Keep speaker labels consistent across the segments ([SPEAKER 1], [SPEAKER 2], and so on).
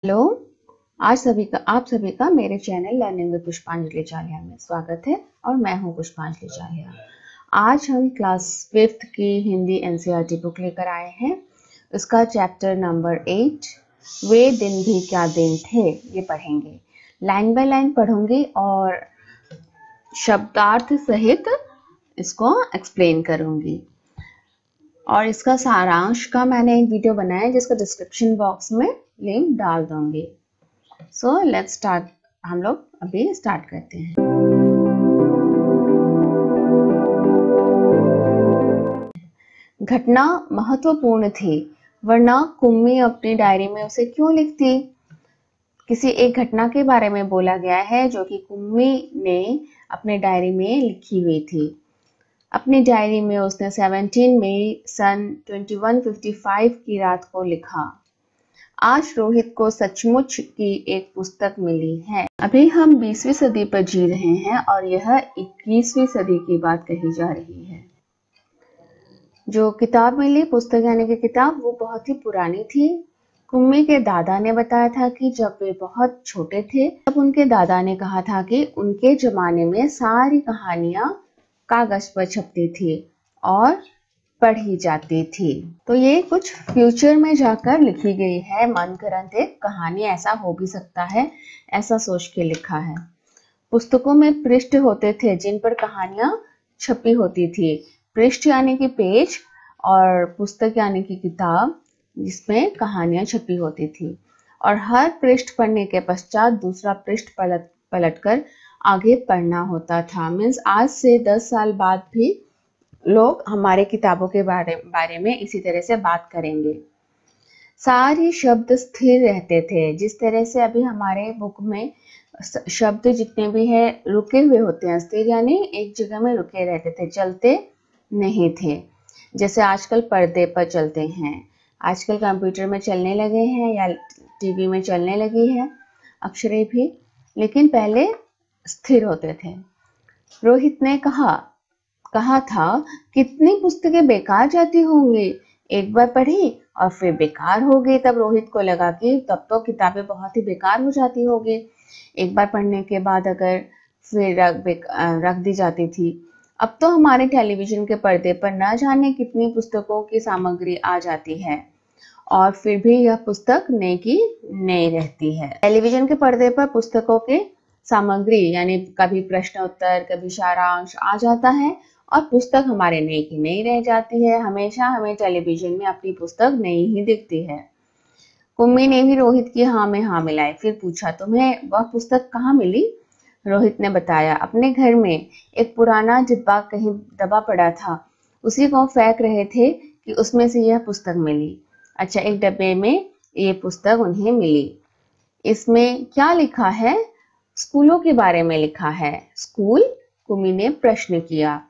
[SPEAKER 1] Hello. आप सभी का मेरे चैनल लर्निंग विद पुष्पांजलि चालिया में स्वागत है और मैं हूं पुष्पांजलि चालिया। आज हम क्लास 5th की हिंदी एनसीईआरटी बुक लेकर आए हैं। उसका चैप्टर नंबर 8 वे दिन भी क्या दिन थे ये पढ़ेंगे। लाइन बाय लाइन पढ़ूंगी और शब्दार्थ सहित इसको एक्सप्लेन करूंगी। और इसका सारांश का मैंने एक वीडियो बनाया है जिसका डिस्क्रिप्शन बॉक्स में लिंक डाल दूंगी। So let's start. हम लोग अभी स्टार्ट करते हैं। घटना महत्वपूर्ण थी, वरना कुम्मी अपनी डायरी में उसे क्यों लिखती। किसी एक घटना के बारे में बोला गया है जो कि कुम्मी ने अपने डायरी में लिखी हुई थी। अपनी डायरी में उसने 17 मई सन 2155 की रात को लिखा, आज रोहित को सचमुच की एक पुस्तक मिली है। अभी हम 20वीं सदी पर जी रहे हैं और यह 21वीं सदी की बात कही जा रही है। जो किताब मिली, पुस्तक यानी कि किताब, वो बहुत ही पुरानी थी। कुम्मी के दादा ने बताया था कि जब वे बहुत छोटे थे तब उनके दादा ने कहा था कि उनके जमाने में सारी कहानियां कागज पर छपती थी और पढ़ी जाती थी। तो ये कुछ फ्यूचर में जाकर लिखी गई है। मनगढ़ंत एक कहानी, ऐसा हो भी सकता है, ऐसा सोच के लिखा है। पुस्तकों में पृष्ठ होते थे जिन पर कहानियां छपी होती थी। पृष्ठ यानी कि पेज और पुस्तक यानी कि किताब जिसमें कहानियां छपी होती थी। और हर पृष्ठ पढ़ने के पश्चात दूसरा पृष्ठ पलटकर आगे पढ़ना होता था। मीन्स आज से 10 साल बाद भी लोग हमारे किताबों के बारे में इसी तरह से बात करेंगे। सारे शब्द स्थिर रहते थे, जिस तरह से अभी हमारे बुक में शब्द जितने भी हैं रुके हुए होते हैं। स्थिर यानी एक जगह में रुके रहते थे, चलते नहीं थे, जैसे आजकल पर्दे पर चलते हैं, आजकल कंप्यूटर में चलने लगे हैं या टीवी में चलने लगी है अक्षरें भी, लेकिन पहले स्थिर होते थे। रोहित ने कहा था, कितनी पुस्तकें बेकार जाती होंगी, एक बार पढ़ी और फिर बेकार हो गई। तब रोहित को लगा कि तब तो किताबें बहुत ही बेकार हो जाती होगी, एक बार पढ़ने के बाद अगर फिर रख दी जाती थी। अब तो हमारे टेलीविजन के पर्दे पर न जाने कितनी पुस्तकों की सामग्री आ जाती है और फिर भी यह पुस्तक नई की नई रहती है। टेलीविजन के पर्दे पर पुस्तकों के सामग्री यानी कभी प्रश्न उत्तर, कभी सारांश आ जाता है और पुस्तक हमारे नई की नई रह जाती है। हमेशा हमें टेलीविजन में अपनी पुस्तक नई ही दिखती है। कुम्मी ने भी रोहित की हाँ में हाँ मिलाई। फिर पूछा, तुम्हें वह पुस्तक कहाँ मिली? रोहित ने बताया, अपने घर में एक पुराना डिब्बा कहीं दबा पड़ा था, उसी को फेंक रहे थे कि उसमें से यह पुस्तक मिली। अच्छा, एक डब्बे में ये पुस्तक उन्हें मिली। इसमें क्या लिखा है? स्कूलों के बारे में लिखा है। स्कूल? कुम्मी ने प्रश्न किया।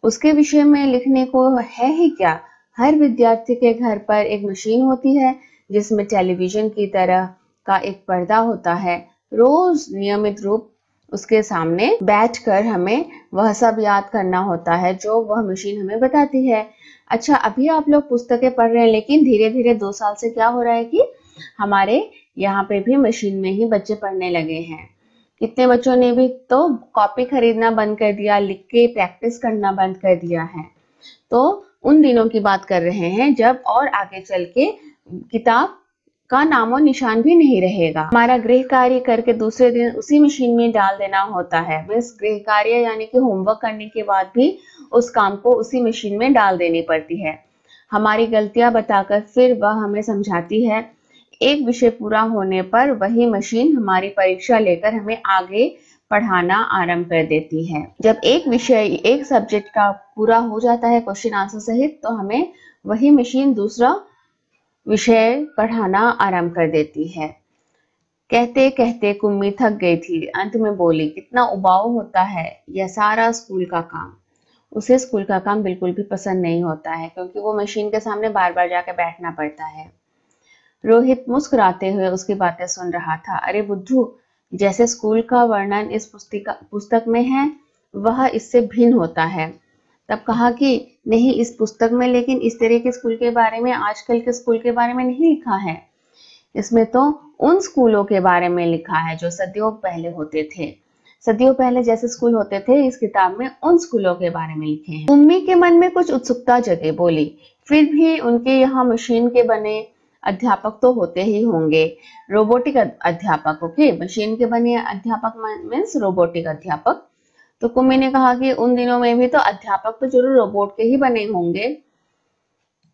[SPEAKER 1] उसके विषय में लिखने को है ही क्या? हर विद्यार्थी के घर पर एक मशीन होती है जिसमें टेलीविजन की तरह का एक पर्दा होता है। रोज नियमित रूप उसके सामने बैठकर हमें वह सब याद करना होता है जो वह मशीन हमें बताती है। अच्छा, अभी आप लोग पुस्तकें पढ़ रहे हैं, लेकिन धीरे धीरे 2 साल से क्या हो रहा है कि हमारे यहाँ पे भी मशीन में ही बच्चे पढ़ने लगे हैं। कितने बच्चों ने भी तो कॉपी खरीदना बंद कर दिया, लिख के प्रैक्टिस करना बंद कर दिया है। तो उन दिनों की बात कर रहे हैं जब और आगे चल के किताब का नामो निशान भी नहीं रहेगा। हमारा गृह कार्य करके दूसरे दिन उसी मशीन में डाल देना होता है। बस गृह कार्य यानी कि होमवर्क करने के बाद भी उस काम को उसी मशीन में डाल देनी पड़ती है। हमारी गलतियां बताकर फिर वह हमें समझाती है। एक विषय पूरा होने पर वही मशीन हमारी परीक्षा लेकर हमें आगे पढ़ाना आरंभ कर देती है। जब एक विषय, एक सब्जेक्ट का पूरा हो जाता है क्वेश्चन आंसर सहित, तो हमें वही मशीन दूसरा विषय पढ़ाना आरंभ कर देती है। कहते कहते कुम्मी थक गई थी। अंत में बोली, कितना उबाऊ होता है यह सारा स्कूल का काम। उसे स्कूल का काम बिल्कुल भी पसंद नहीं होता है क्योंकि वो मशीन के सामने बार बार जाकर बैठना पड़ता है। रोहित मुस्कुराते हुए उसकी बातें सुन रहा था। अरे बुद्धू, जैसे स्कूल का वर्णन इस पुस्तक में है वह इससे भिन्न होता है। तब कहा कि नहीं, इस पुस्तक में लेकिन इस तरह के स्कूल के बारे में, आजकल के स्कूल के बारे में नहीं लिखा है। इसमें तो उन स्कूलों के बारे में लिखा है जो सदियों पहले होते थे। सदियों पहले जैसे स्कूल होते थे, इस किताब में उन स्कूलों के बारे में लिखे हैं। कुम्मी के मन में कुछ उत्सुकता जगे, बोली, फिर भी उनके यहाँ मशीन के बने अध्यापक तो होते ही होंगे। रोबोटिक अध्यापक, ओके, मशीन के बने अध्यापक मीन्स रोबोटिक अध्यापक। तो कुम्मी ने कहा कि उन दिनों में भी तो अध्यापक तो जरूर रोबोट के ही बने होंगे।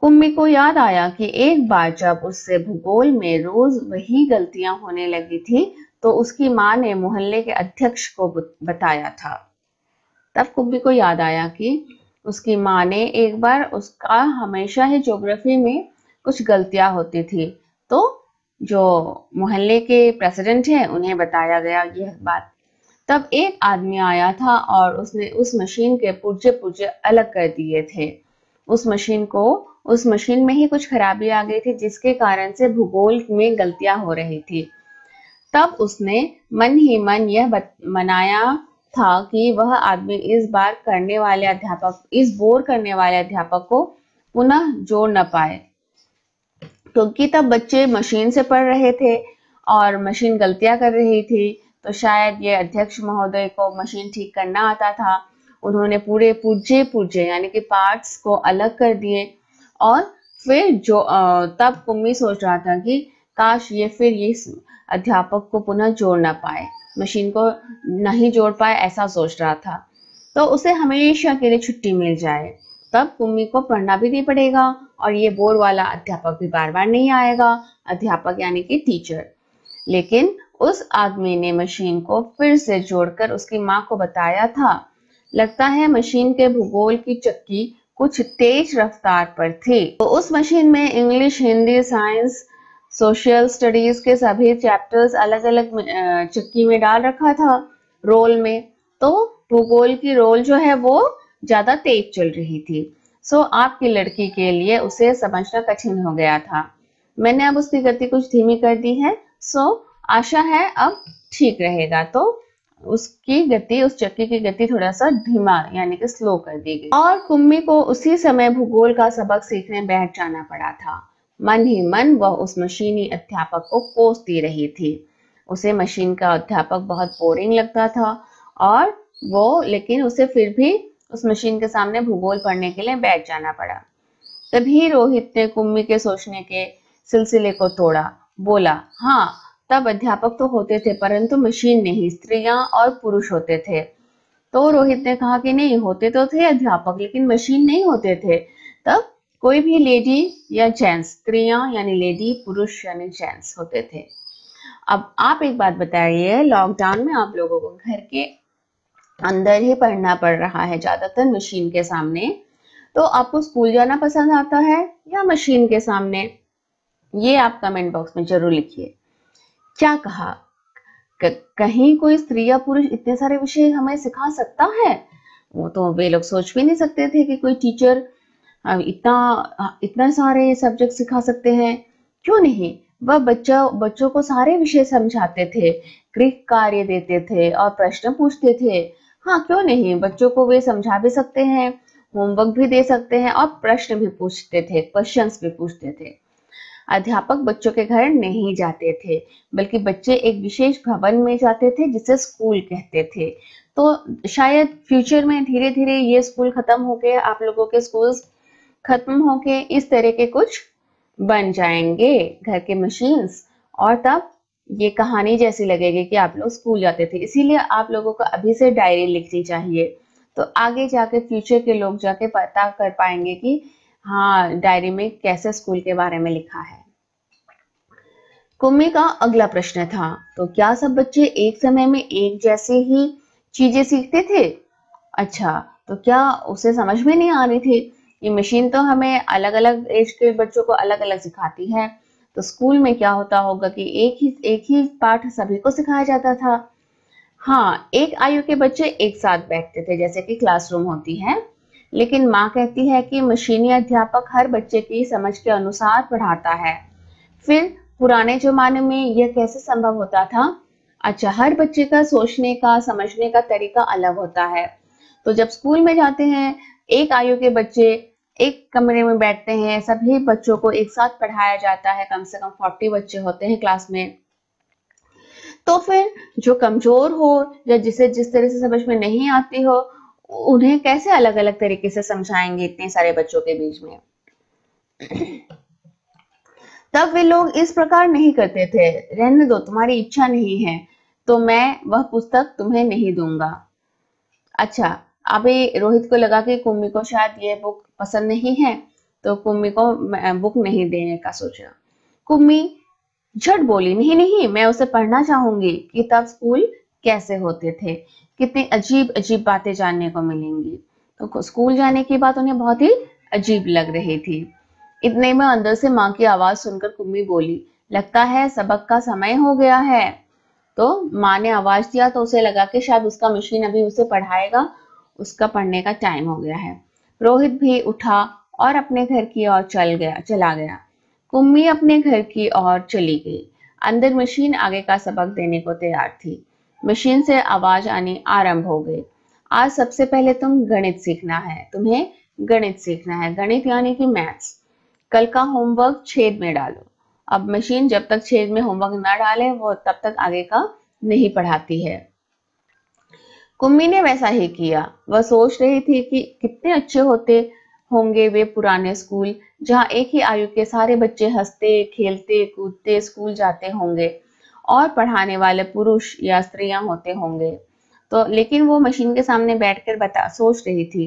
[SPEAKER 1] कुम्मी को याद आया कि एक बार जब उससे भूगोल में रोज वही गलतियां होने लगी थी तो उसकी माँ ने मोहल्ले के अध्यक्ष को बताया था। तब कुम्मी को याद आया कि उसकी माँ ने एक बार उसका हमेशा ही ज्योग्राफी में कुछ गलतियां होती थी, तो जो मोहल्ले के प्रेसिडेंट हैं उन्हें बताया गया यह बात। तब एक आदमी आया था और उसने उस मशीन के पुर्जे पुर्जे अलग कर दिए थे। उस मशीन में ही कुछ खराबी आ गई थी जिसके कारण से भूगोल में गलतियां हो रही थी। तब उसने मन ही मन यह मनाया था कि वह आदमी इस बोर करने वाले अध्यापक को पुनः जोड़ न पाए, क्योंकि तब बच्चे मशीन से पढ़ रहे थे और मशीन गलतियां कर रही थी। तो शायद ये अध्यक्ष महोदय को मशीन ठीक करना आता था। उन्होंने पूरे पुर्जे यानी कि पार्ट्स को अलग कर दिए और फिर तब कुम्मी सोच रहा था कि काश ये अध्यापक को पुनः जोड़ ना पाए, मशीन को नहीं जोड़ पाए, ऐसा सोच रहा था, तो उसे हमेशा के लिए छुट्टी मिल जाए। तब कुम्मी को पढ़ना भी नहीं पड़ेगा और ये बोर वाला अध्यापक भी बार बार नहीं आएगा, अध्यापक यानी कि टीचर। लेकिन उस आदमी ने मशीन को फिर से जोड़कर उसकी माँ को बताया था। लगता है मशीन के भूगोल की चक्की कुछ तेज रफ्तार पर थी। तो उस मशीन में English, Hindi, science, social studies के सभी चैप्टर्स अलग अलग चक्की में डाल रखा था रोल में। तो भूगोल की रोल जो है वो ज्यादा तेज चल रही थी। सो आपकी लड़की के लिए उसे समझना कठिन हो गया था। मैंने अब उसकी गति कुछ धीमी कर दी है, सो आशा है अब ठीक रहेगा। तो उसकी गति, उस चक्की की गति थोड़ा सा धीमा यानी कि स्लो कर दी गई और कुम्मी को उसी समय भूगोल का सबक सीखने बैठ जाना पड़ा था। मन ही मन वह उस मशीनी अध्यापक को कोसती रही थी। उसे मशीन का अध्यापक बहुत बोरिंग लगता था और लेकिन उसे फिर भी उस मशीन के सामने भूगोल पढ़ने के लिए बैठ जाना पड़ा। तभी रोहित ने कुम्मी के सोचने के सिलसिले को तोड़ा। बोला, हाँ, तब अध्यापक तो होते थे परंतु मशीन नहीं, स्त्रियां और पुरुष होते थे। तो रोहित ने कहा कि नहीं, होते तो थे अध्यापक लेकिन मशीन नहीं होते थे। तब कोई भी लेडी या जेंट्स, स्त्रियां यानी लेडी, पुरुष यानी जेंट्स होते थे। अब आप एक बात बताइए, लॉकडाउन में आप लोगों को घर के अंदर ही पढ़ना पड़ रहा है ज्यादातर मशीन के सामने, तो आपको स्कूल जाना पसंद आता है या मशीन के सामने? ये आप कमेंट बॉक्स में जरूर लिखिए। क्या कहा, कहीं कोई स्त्री या पुरुष इतने सारे विषय हमें सिखा सकता है? वो तो वे लोग सोच भी नहीं सकते थे कि कोई टीचर इतना सारे सब्जेक्ट सिखा सकते हैं। क्यों नहीं, वह बच्चों को सारे विषय समझाते थे, गृह कार्य देते थे और प्रश्न पूछते थे। हाँ, क्यों नहीं, बच्चों को वे समझा भी सकते हैं, होमवर्क भी दे सकते हैं और प्रश्न भी पूछते थे, क्वेश्चंस भी पूछते थे। अध्यापक बच्चों के घर नहीं जाते थे, बल्कि बच्चे एक विशेष भवन में जाते थे जिसे स्कूल कहते थे। तो शायद फ्यूचर में धीरे धीरे ये स्कूल खत्म होके, आप लोगों के स्कूल्स खत्म होके इस तरह के कुछ बन जाएंगे, घर के मशीन्स, और तब ये कहानी जैसी लगेगी कि आप लोग स्कूल जाते थे। इसीलिए आप लोगों को अभी से डायरी लिखनी चाहिए, तो आगे जाके फ्यूचर के लोग जाके पता कर पाएंगे कि हाँ, डायरी में कैसे स्कूल के बारे में लिखा है। कुम्मी का अगला प्रश्न था, तो क्या सब बच्चे एक समय में एक जैसे ही चीजें सीखते थे? अच्छा, तो क्या उसे समझ में नहीं आ रही थी? ये मशीन तो हमें अलग अलग एज के बच्चों को अलग अलग सिखाती है, तो स्कूल में क्या होता होगा कि एक ही पाठ सभी को सिखाया जाता था। हाँ, एक आयु के बच्चे एक साथ बैठते थे जैसे कि क्लासरूम होती है, लेकिन माँ कहती है कि मशीनी अध्यापक हर बच्चे की समझ के अनुसार पढ़ाता है। फिर पुराने जमाने में यह कैसे संभव होता था? अच्छा, हर बच्चे का सोचने का, समझने का तरीका अलग होता है। तो जब स्कूल में जाते हैं, एक आयु के बच्चे एक कमरे में बैठते हैं, सभी बच्चों को एक साथ पढ़ाया जाता है, कम से कम 40 बच्चे होते हैं क्लास में। तो फिर जो कमजोर हो या जिसे जिस तरह से समझ में नहीं आती हो, उन्हें कैसे अलग अलग तरीके से समझाएंगे इतने सारे बच्चों के बीच में। तब वे लोग इस प्रकार नहीं करते थे, रहने दो, तुम्हारी इच्छा नहीं है तो मैं वह पुस्तक तुम्हें नहीं दूंगा। अच्छा, अभी रोहित को लगा कि कुम्मी को शायद ये बुक पसंद नहीं है, तो कुम्मी को बुक नहीं देने का सोचा। कुम्मी झट बोली, नहीं नहीं, मैं उसे पढ़ना चाहूंगी कि तब स्कूल कैसे होते थे, कितनी अजीब अजीब बातें जानने को मिलेंगी। तो स्कूल जाने की बात उन्हें बहुत ही अजीब लग रही थी। इतने में अंदर से माँ की आवाज सुनकर कुम्मी बोली, लगता है सबक का समय हो गया है। तो माँ ने आवाज दिया तो उसे लगा कि शायद उसका मशीन अभी उसे पढ़ाएगा, उसका पढ़ने का टाइम हो गया है। रोहित भी उठा और अपने घर की ओर चला गया। कुम्मी अपने घर की ओर चली गई। अंदर मशीन आगे का सबक देने को तैयार थी। मशीन से आवाज आनी आरंभ हो गई। आज सबसे पहले तुम्हें गणित सीखना है, गणित यानी कि मैथ्स। कल का होमवर्क छेद में डालो। अब मशीन जब तक छेद में होमवर्क ना डाले वो तब तक आगे का नहीं पढ़ाती है। कुम्मी ने वैसा ही किया। वह सोच रही थी कि कितने अच्छे होते होंगे वे पुराने स्कूल, जहाँ एक ही आयु के सारे बच्चे हंसते खेलते कूदते स्कूल जाते होंगे और पढ़ाने वाले पुरुष या स्त्रियां होते होंगे। तो लेकिन वो मशीन के सामने बैठकर सोच रही थी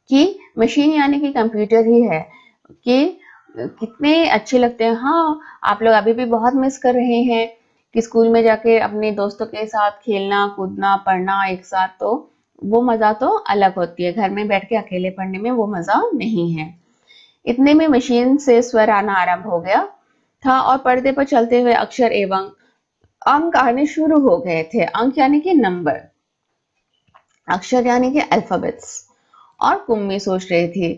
[SPEAKER 1] कि मशीन यानी कि कंप्यूटर ही है, कि कितने अच्छे लगते हैं। हाँ, आप लोग अभी भी बहुत मिस कर रहे हैं कि स्कूल में जाके अपने दोस्तों के साथ खेलना कूदना पढ़ना एक साथ, तो वो मजा तो अलग होती है। घर में बैठ के अकेले पढ़ने में वो मजा नहीं है। इतने में मशीन से स्वर आना आरंभ हो गया था और पर्दे पर चलते हुए अक्षर एवं अंक आने शुरू हो गए थे। अंक यानी कि नंबर, अक्षर यानी कि अल्फाबेट्स। और कुम्मी सोच रही थी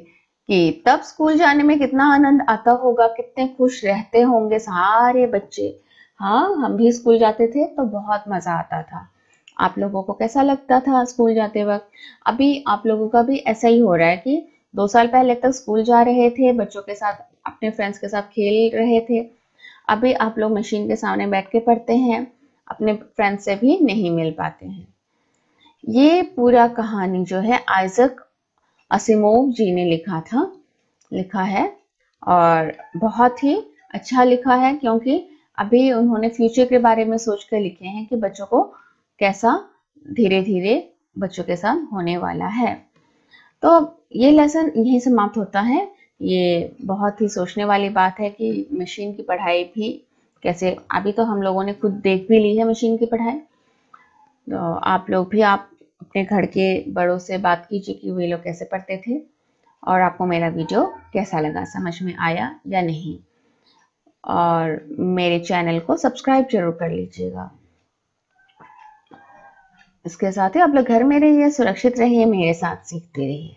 [SPEAKER 1] कि तब स्कूल जाने में कितना आनंद आता होगा, कितने खुश रहते होंगे सारे बच्चे। हाँ, हम भी स्कूल जाते थे तो बहुत मजा आता था। आप लोगों को कैसा लगता था स्कूल जाते वक्त? अभी आप लोगों का भी ऐसा ही हो रहा है कि 2 साल पहले तक स्कूल जा रहे थे, बच्चों के साथ अपने फ्रेंड्स के साथ खेल रहे थे, अभी आप लोग मशीन के सामने बैठ के पढ़ते हैं, अपने फ्रेंड्स से भी नहीं मिल पाते हैं। ये पूरा कहानी जो है आइजक असिमोव जी ने लिखा है और बहुत ही अच्छा लिखा है, क्योंकि अभी उन्होंने फ्यूचर के बारे में सोच कर लिखे हैं कि बच्चों को कैसा धीरे धीरे बच्चों के साथ होने वाला है। तो ये लेसन यहीं समाप्त होता है। ये बहुत ही सोचने वाली बात है कि मशीन की पढ़ाई भी कैसे, अभी तो हम लोगों ने खुद देख भी ली है मशीन की पढ़ाई, तो आप लोग भी आप अपने घर के बड़ों से बात कीजिए कि वे लोग कैसे पढ़ते थे और आपको मेरा वीडियो कैसा लगा, समझ में आया या नहीं। और मेरे चैनल को सब्सक्राइब जरूर कर लीजिएगा। इसके साथ ही आप लोग घर में रहिए, सुरक्षित रहिए, मेरे साथ सीखते रहिए।